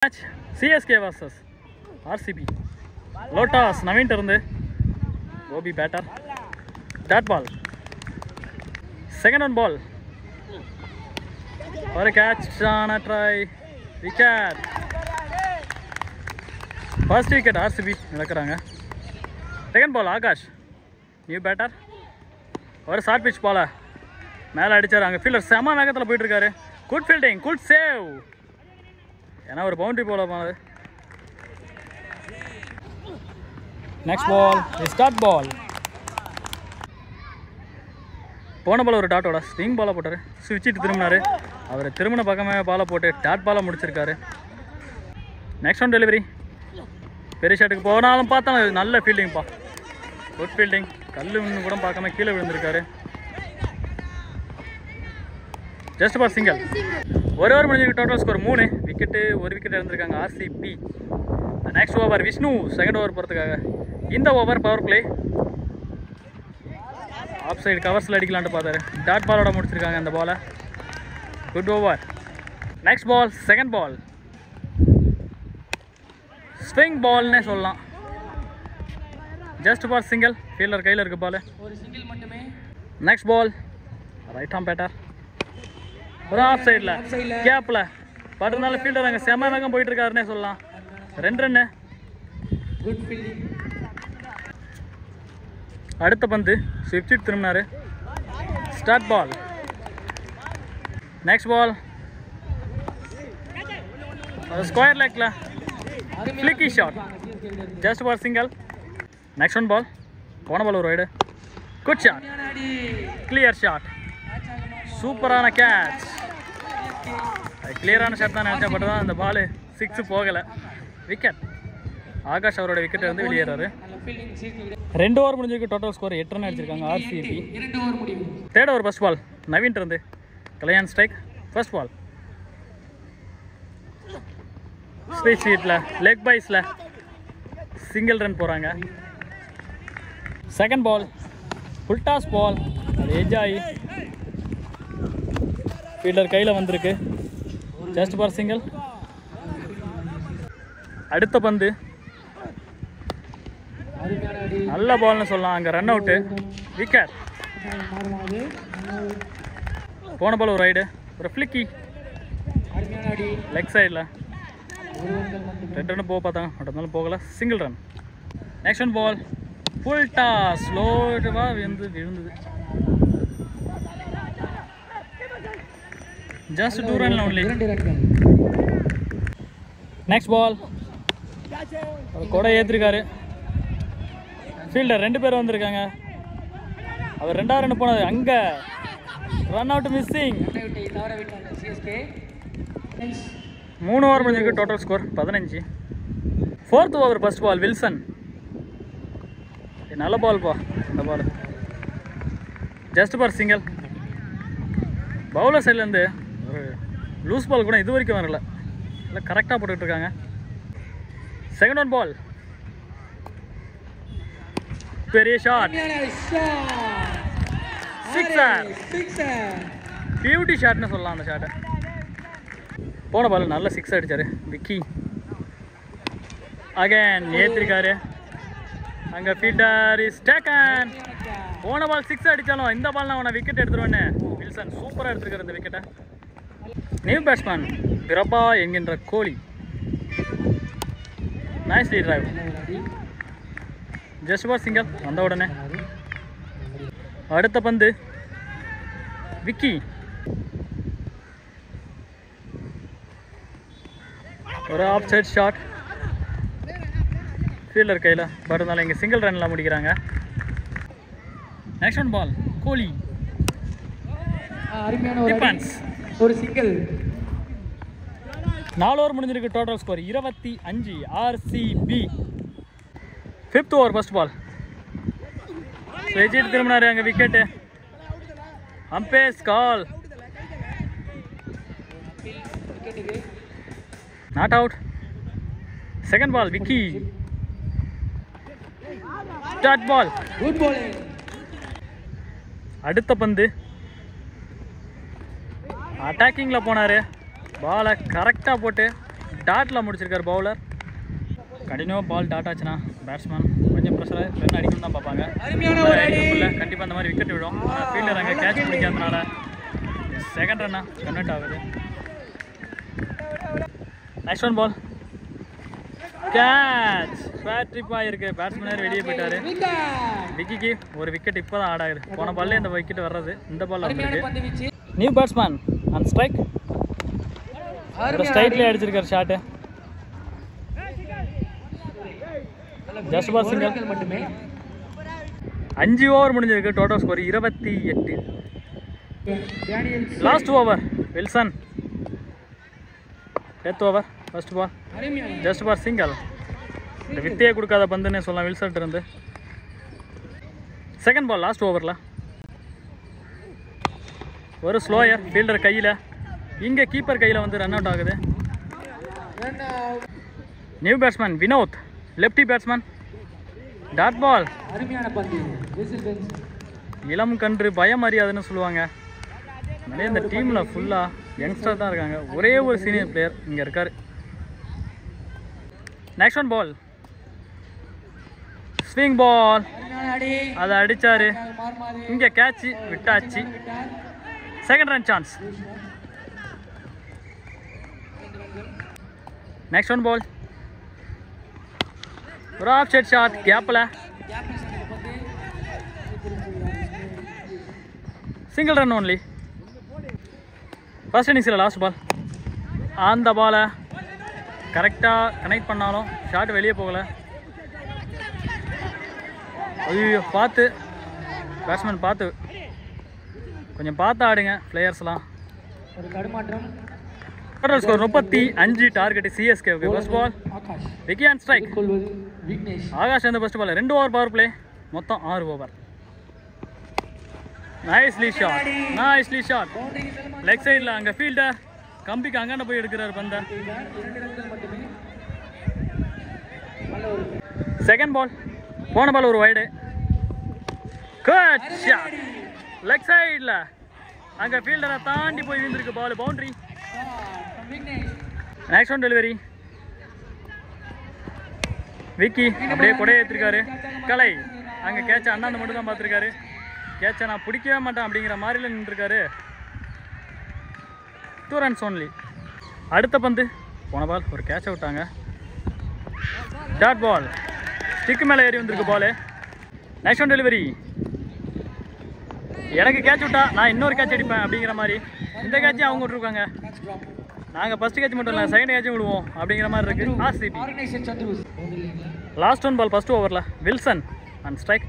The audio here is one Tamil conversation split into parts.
Match CSK versus RCB. Lotus Naveen irundhu Gobi batter. That ball. Second on ball. Or a catch on a try. Wicket. First wicket RCB nadakranga. Second ball Akash. New batter. Or a short pitch ball. மேல அடிச்சாராங்க ஃபீல்டர் செம வேகத்துல போயிட்டு இருக்காரு. Good fielding, good save. ஏன்னா ஒரு பவுண்டரி போல போனது. Next ball start ball. போன பால் ஒரு டாட்டோட ஸ்விங் பாலை போட்டாரு. சுவிட்சிட்டு திரும்பினாரு. அவர் திரும்பின பக்கமே பாலை போட்டு டாட் பாலை முடிச்சிருக்காரு. Next one delivery. பெரிய ஷாட்டுக்கு போனாலும் பார்த்தா நல்ல ஃபீல்டிங்ப்பா. Good fielding. கல்லு இன்னும் கூட பார்க்காம கீழே விழுந்திருக்காரு. Just for single. ஒரு ஓவர் முடிஞ்சிருக்கு. Total score 3 wicket. ஒரு விக்கெட் இழந்திருக்காங்க RCB. Next over Vishnu second over போகிறதுக்காக. இந்த over power play. Off side கவர்ஸில் அடிக்கலான்ட்டு பார்த்தாரு. டாட் பாலோட முடிச்சிருக்காங்க அந்த பாலை. Good over. Next ball second ball. Swing பால்னே சொல்லலாம். Just for single. ஃபீல்டர் கையில் இருக்கு பால். ஒரு சிங்கிள் மட்டுமே. Next ball right arm batter. ஒரு ஆஃப் சைடில் கேப்பில் பட் இருந்தாலும் ஃபீல்டர் அங்கே செம வேகம் போயிட்டு இருக்காருன்னே சொல்லலாம். 2 ரன்னு. Good fielding. அடுத்த பந்து ஸ்விட்ச் திரும்பினாரு. Start ball. Next ball square லெக்கில் ஃபிளிக்கி shot. Just for single. Next one ball. போன பால் ஒரு ரைடு. Good shot. Clear shot. சூப்பரான கேட்ச். கிளியரான ஷாட் தான் நினச்சேன். பட் தான் அந்த பால் 6 போகலை. விக்கெட். ஆகாஷ் அவரோட விக்கெட் வந்து வெளியேறாரு. 2 ஓவர் முடிஞ்சிருக்கு. டோட்டல் ஸ்கோர் 8 ரன் அடிச்சிருக்காங்க RCB. Third over first ball Naveen இருந்து Kalyan strike. First ball straight சீட்டில் லெக் பைஸில் சிங்கிள் ரன் போகிறாங்க. Second ball full toss ball. அது எட்ஜ் ஆகி ஃபீல்டர் கையில் வந்திருக்கு. Just for single. அடுத்த பந்து நல்ல பால்னு சொல்லலாம். அங்கே ரன் அவுட்டு. விக்கெட். போன பால் ஒரு ரைடு. ஒரு ஃபிளிக்கி லெக் சைடில் 2 ரன் போக பார்த்தாங்க. பட் இருந்தாலும் போகலை. Single run. Next one ball full toss. ஸ்லோவாக விழுந்தது. Just 2 runs only. Next ball. கொடை ஏற்றிருக்காரு. ஃபீல்டர் 2 பேர் வந்திருக்காங்க. அவர் 2ஆவது ரன் போனது. அங்கே ரன் அவுட் மிஸ்ஸிங். 3 ஓவர் முடிஞ்சிருக்கு. Total score 15. Fourth over first ball Wilson. நல்ல பால்ப்பா அந்த ball. Just for single. Bowler சைட்லேருந்து ஒரு லூஸ் பால் கூட இது வரைக்கும் வரல. இல்லை கரெக்டாக போட்டுக்கிட்டு இருக்காங்க. Second one ball. பெரிய ஷாட். சிக்ஸர். பியூட்டி ஷாட்னு சொல்லலாம் அந்த ஷாட்டை. போன பால் நல்ல 6 அடித்தார் விக்கி. அகைன் ஏற்றிருக்காரு. அங்கே ஃபீல்டர் இஸ் டேக்கன். போன பால் 6 அடித்தாலும் இந்த பால் நான் அவனை விக்கெட் எடுத்துருவேன்னு வில்சன் சூப்பராக எடுத்துருக்காரு இந்த விக்கெட்டை. நியூ பேட்ஸ்மேன் பிரபா என்கின்ற Kohli. Nicely drive. Just for single. வந்த உடனே அடுத்த பந்து விக்கி. ஒரு ஆஃப் சைட் ஷாட். ஃபீல்டர் கையில் பட் இருந்தாலும் இங்கே சிங்கிள் ரன்லாம் முடிக்கிறாங்க. Next one ball Kohli. ஒரு சிங்கிள். 4 ஓவர் முடிஞ்சிருக்கு. Total score 25 RCB. 5th over first ball வெஜிட் திரும்பினாரு. அங்கே wicket. Umpire's call. Not out. Second ball Vicky. Dot ball. Good ball. அடுத்த பந்து அட்டாக்கிங்கில் போனார். பாலை கரெக்டாக போட்டு டாட்டில் முடிச்சிருக்காரு பவுலர். கண்டினியூவாக பால் டாட் ஆச்சுன்னா பேட்ஸ்மேன் கொஞ்சம் ப்ரெஷராக ரன் அடிக்கணும் தான் பார்ப்பாங்க. கண்டிப்பாக அந்த மாதிரி விக்கெட் விடும். ஃபீல்டர் அங்கே கேட்ச் பிடிக்காதனால செகண்ட் ரன்னா கன்வெர்ட் ஆகுது. Next one ball catch. Bat trip ஆகிருக்கு. பேட்ஸ்மேனர் வெளியே போயிட்டாரு. விக்கிக்கு ஒரு விக்கெட் இப்போ தான் ஆட் ஆகுது. போன பால்லே இந்த விக்கெட் வர்றது இந்த பால் வந்துருக்கு. New batsman and strike. ஒரு ஸ்ட்ரைட்லேயே அடிச்சிருக்காரு shot. Just ball single. 5 over முடிஞ்சிருக்கு. Total score 28. Last over Wilson. Death over. First ball just ball single. இந்த வித்தையே கொடுக்காத பந்துன்னு சொல்லலாம் வில்சன் இருந்து. செகண்ட் பால் லாஸ்ட் ஓவரில் ஒரு ஸ்லோயர் ஃபீல்டர் கையில். இங்கே கீப்பர் கையில் வந்து ரன் அவுட் ஆகுது. New batsman Vinod. Lefty batsman. Dot ball. இளம் கன்று பயம் அறியாதுன்னு சொல்லுவாங்க. அதே இந்த டீமில் ஃபுல்லாக யங்ஸ்டர் தான் இருக்காங்க. ஒரே ஒரு சீனியர் பிளேயர் இங்கே இருக்கார். Next one ball swing ball. அதை அடித்தார். இங்கே கேட்ச் விட்டாச்சு. Second run chance. Next one ball ஒரு ஆஃப் சைட் ஷாட் கேப்பில். Single run only. ஃபர்ஸ்ட் இன்னிங்ஸில் லாஸ்ட் பால். அந்த பாலை கரெக்டாக கனெக்ட் பண்ணாலும் ஷாட் வெளியே போகலை. ஐயோ பார்த்து பேட்ஸ்மேன் பார்த்து கொஞ்சம் பார்த்து ஆடுங்க பிளேயர்ஸ்லாம். ஒரு தடுமாற்றம். Total score 35. டார்கெட் சிஎஸ்கேவுக்கு. First ball Vicky and strike. Akash வந்து first ball. 2 over power play. மொத்தம் 6 over. Nicely shot. Nicely shot. Leg சைடில் அங்கே ஃபீல்டர் கம்பிக்கு அங்காண்ட போய் எடுக்கிறார் பந்தை. செகண்ட் பால் போன பால் ஒரு வைடு. Good shot. லெக் சைடில் அங்கே ஃபீல்டரை தாண்டி போய் விழுந்திருக்கு ball. Boundary. Next one delivery. Vicky அப்படியே கொடையை ஏற்றிருக்காரு. கலை அங்கே கேட்சை அண்ணாந்து மட்டும் தான் பார்த்துருக்காரு. கேட்சை நான் பிடிக்கவே மாட்டேன் அப்படிங்கிற மாதிரில நின்றுருக்காரு. 2 runs only. அடுத்த பந்து போன பால் ஒரு கேட்சை விட்டாங்க. Dot ball. ஸ்டிக்கு மேலே ஏறி வந்திருக்கு பால். Next one delivery. எனக்கு கேட்ச் விட்டா நான் இன்னொரு கேட்ச் அடிப்பேன் அப்படிங்கிற மாதிரி இந்த கேட்சையும் அவங்க விட்டுருக்காங்க. நாங்கள் ஃபஸ்ட்டு கேட்ச் மட்டும் இல்லை செகண்ட் கேட்சும் விடுவோம் அப்படிங்கிற மாதிரி இருக்குது. RCB. Last one ball first ஓவரில் வில்சன் அண்ட் ஸ்ட்ரைக்.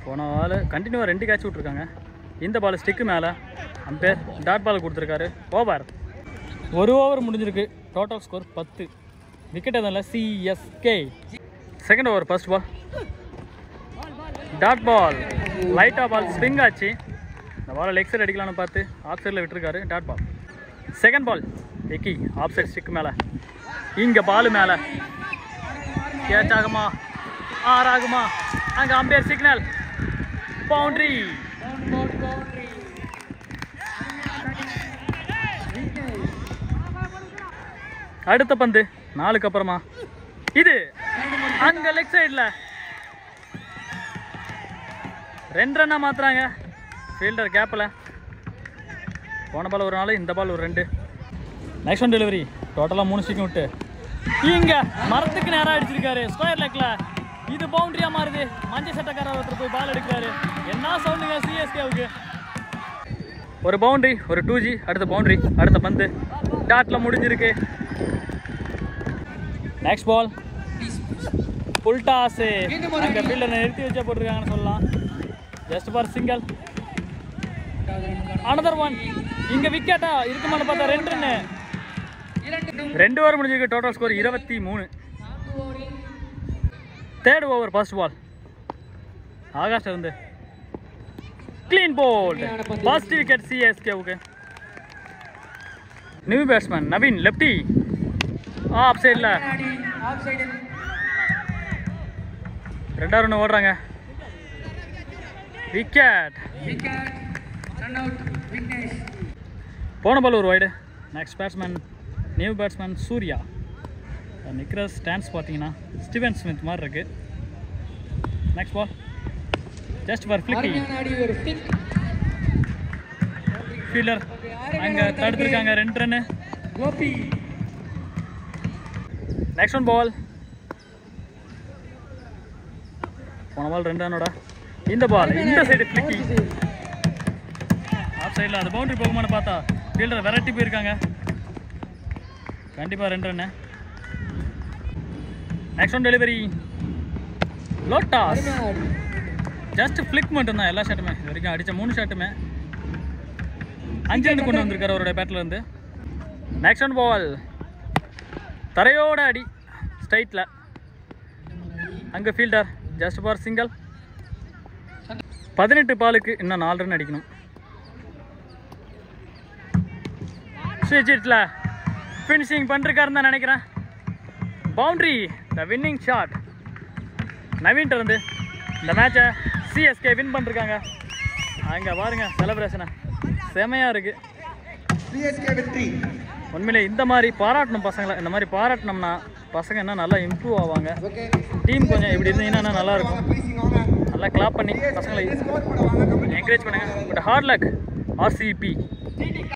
போன பால் கண்டினியூவாக 2 கேட்ச் விட்ருக்காங்க. இந்த பால் ஸ்டிக்கு மேலே அம்பேர் டாட் பால் கொடுத்துருக்காரு. ஓவர். 1 ஓவர் முடிஞ்சிருக்கு. Total score 10. விக்கெட் எதுவும் இல்லை. CSK. Second over first ball dot ball. லைட்டாக பால் ஸ்விங் ஆச்சு. இந்த பால் லெக் சைட் அடிக்கலான்னு பார்த்து ஆஃப் சைடில் விட்டுருக்காரு. Dot ball. செகண்ட் பால் விக்கி ஆஃப் சைட் ஸ்டிக் மேலே. இங்கே பால் மேலே கேட்ச் ஆகுமா ஆகுமா? அங்கே அம்பையர் சிக்னல். பவுண்டரி. அடுத்த பந்து 4க்கு அப்புறமா இது அங்கே லெக் சைடில் 2 ரன்னாக மாற்றுறாங்க ஃபீல்டர் கேப்பில். போன பால் ஒரு 4, இந்த பால் ஒரு 2. Next one delivery. டோட்டலாக 3 ஸ்டிக்கும் விட்டு இங்கே மரத்துக்கு நேராக அடிச்சிருக்காரு ஸ்கொயர் லெக்கில். இது பவுண்டரியாக மாறுது. மஞ்சள் சட்டக்காரர் ஒருத்தர் போய் பால் எடுக்கிறாரு. என்ன சவுண்டுங்க சிஎஸ்கேவுக்கு. ஒரு பவுண்டரி ஒரு 2G. அடுத்த பவுண்டரி. அடுத்த பந்து டாட்டில் முடிஞ்சிருக்கு. Next ball full toss. அங்கே ஃபீல்டரை நிறுத்தி வச்சா போட்டிருக்காங்கன்னு சொல்லலாம். Just for single. Another one. இங்கே விக்கெட்டா இருக்குமான்னு பார்த்தா 2 ரன்னு. 2 ஓவர் முடிஞ்சிருக்கு. Total score 23. Third over first ball Akash இருந்து கிளீன் போல்ட். ஃபர்ஸ்ட் விக்கெட் சிஎஸ்கேவுக்கு. New batsman Naveen lefty. Off சைடில் 2 ரன் ஓடுறாங்க. விக்கெட். போன பால் ஒரு wide. Next batsman new batsman Surya. நிற்கிற ஸ்டாண்ட்ஸ் பார்த்தீங்கன்னா ஸ்டீவன் ஸ்மித் மாதிரி இருக்குது. Next ball just for flicking. Fielder அங்கே தடுத்துருக்காங்க 2 ரன்னு. Next one ball. போன பால் 2 ரன்னோட இந்த பால் இந்த சைடு ஃப்ளிக்கிங். ஆஃப் சைடில் அது பவுண்டரி போகுமான்னு பார்த்தா ஃபீல்டர் விரட்டி போயிருக்காங்க. கண்டிப்பாக 2 ரன்னு. Next one delivery. லோட்டாஸ் ஜஸ்ட் ஃப்ளிக் மட்டும்தான் எல்லா ஷாட்டுமே. இது வரைக்கும் அடித்த 3 ஷாட்டுமே 5 ரன் கொண்டு வந்திருக்காரு அவருடைய பேட்டில் இருந்து. நெக்ஸ்ட் ஒன் பால். தரையோட அடி ஸ்ட்ரைட்டில். அங்கே ஃபீல்டர் ஜஸ்ட் ஃபார் சிங்கிள். 18 பாலுக்கு இன்னும் 4 ரன் அடிக்கணும். ஸ்விட்சில் ஃபினிஷிங் பண்ணிருக்காருன்னு தான் நினைக்கிறேன். Boundary the winning shot. நவீன்ட்ட இருந்து இந்த மேட்சை சிஎஸ்கே வின் பண்ணிருக்காங்க. அங்கே பாருங்க செலிப்ரேஷனை செமையாக இருக்குது. உண்மையிலே இந்த மாதிரி பாராட்டணும் பசங்களை. இந்த மாதிரி பாராட்டினோம்னா பசங்க இன்னும் நல்லா இம்ப்ரூவ் ஆவாங்க. டீம் கொஞ்சம் இப்படி இருந்தீங்கன்னா நல்லாயிருக்கும். நல்லா கிளாப் பண்ணி பசங்களை என்கரேஜ் பண்ணுங்கள். But hard luck RCB.